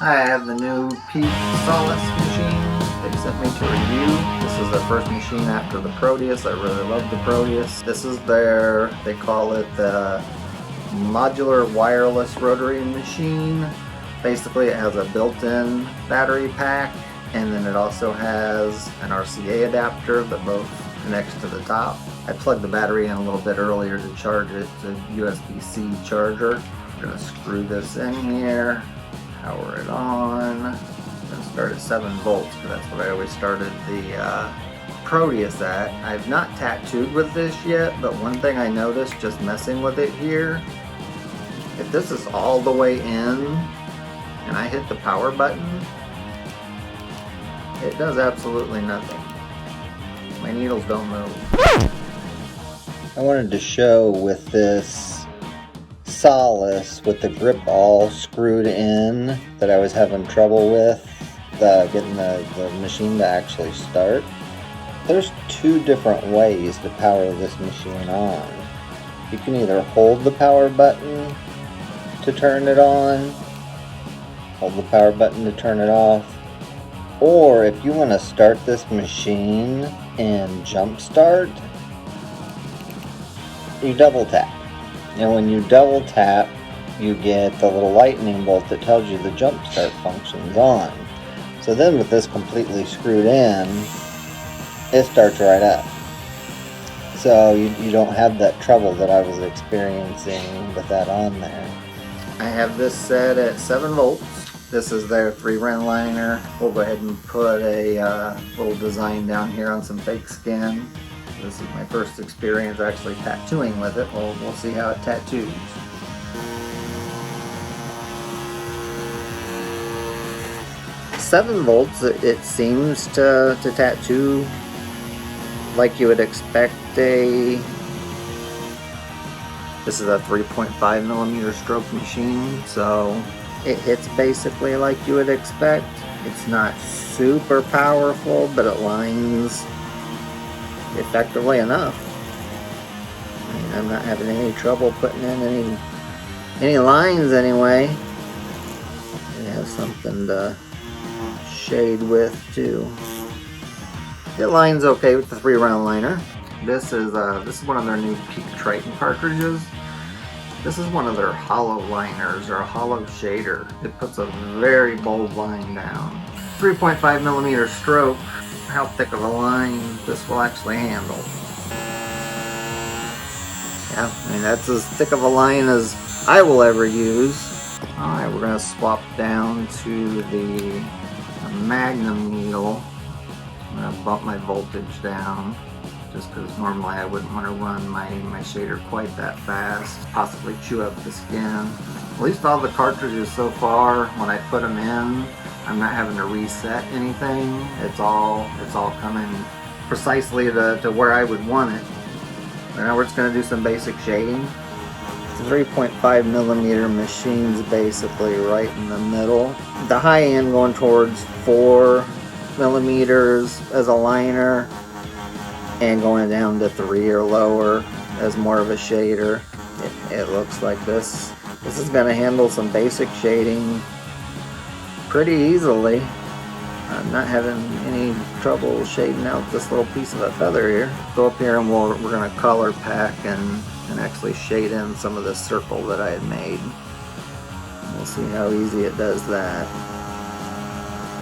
I have the new Peak Solice machine they sent me to review. This is the first machine after the Proteus. I really love the Proteus. This is they call it the modular wireless rotary machine. Basically it has a built-in battery pack, and then it also has an RCA adapter that both connects to the top. I plugged the battery in a little bit earlier to charge it. It's a USB-C charger. I'm going to screw this in here, power it on. I'm going to start at 7 volts because that's what I always started the Proteus at. I've not tattooed with this yet, but one thing I noticed just messing with it here, if this is all the way in and I hit the power button, it does absolutely nothing. My needles don't move. I wanted to show with this Solice with the grip all screwed in that I was having trouble with getting the machine to actually start. There's 2 different ways to power this machine on. You can either hold the power button to turn it on, hold the power button to turn it off, or if you want to start this machine and jump start, you double tap. And when you double tap, you get the little lightning bolt that tells you the jump start function's on. So then with this completely screwed in, it starts right up. So you don't have that trouble that I was experiencing with that on there. I have this set at 7 volts. This is their 3-ren liner. We'll go ahead and put a little design down here on some fake skin. This is my first experience actually tattooing with it. We'll see how it tattoos. Seven volts, it seems to tattoo like you would expect this is a 3.5 millimeter stroke machine, so it hits basically like you would expect. It's not super powerful, but it lines effectively enough. I mean, I'm not having any trouble putting in any lines anyway. It has something to shade with too. It lines okay with the 3-round liner. This is one of their new Peak Triton cartridges. This is one of their hollow liners, or a hollow shader. It puts a very bold line down. 3.5 millimeter stroke. How thick of a line this will actually handle. Yeah, I mean that's as thick of a line as I will ever use. Alright, we're going to swap down to the Magnum needle. I'm going to bump my voltage down, just because normally I wouldn't want to run my shader quite that fast, possibly chew up the skin. At least all the cartridges so far, when I put them in, I'm not having to reset anything. It's all coming precisely to where I would want it. Now we're just going to do some basic shading. The 3.5 millimeter machine's basically right in the middle. The high end going towards 4 millimeters as a liner, and going down to 3 or lower as more of a shader. It looks like this. This is going to handle some basic shading pretty easily. I'm not having any trouble shading out this little piece of a feather here. Go up here and we're going to color pack and actually shade in some of the circle that I had made. We'll see how easy it does that.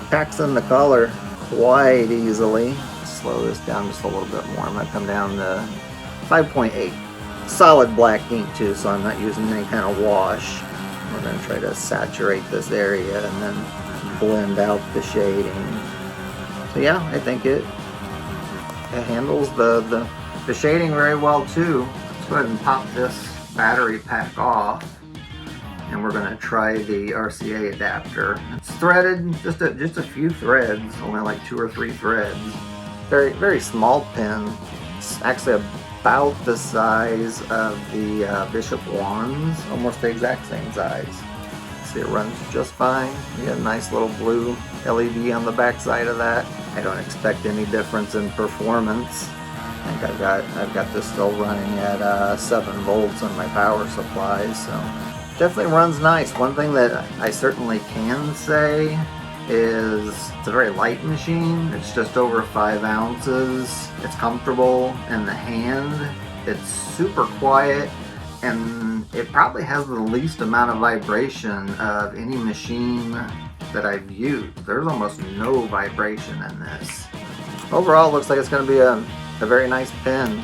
Packs in the color quite easily. Slow this down just a little bit more. I'm going to come down to 5.8. Solid black ink too, so I'm not using any kind of wash. We're going to try to saturate this area and then blend out the shading. So yeah, I think it handles the shading very well too. Let's go ahead and pop this battery pack off, and we're going to try the RCA adapter. It's threaded, just a few threads, only like 2 or 3 threads. Very, very small pin. It's actually about the size of the Bishop wands, almost the exact same size. See, it runs just fine. You got a nice little blue LED on the back side of that. I don't expect any difference in performance. I think I've got this still running at 7 volts on my power supply, so Definitely runs nice. One thing that I certainly can say is it's a very light machine. It's just over 5 ounces. It's comfortable in the hand. It's super quiet, and it probably has the least amount of vibration of any machine that I've used. There's almost no vibration in this. Overall, it looks like it's going to be a very nice pen.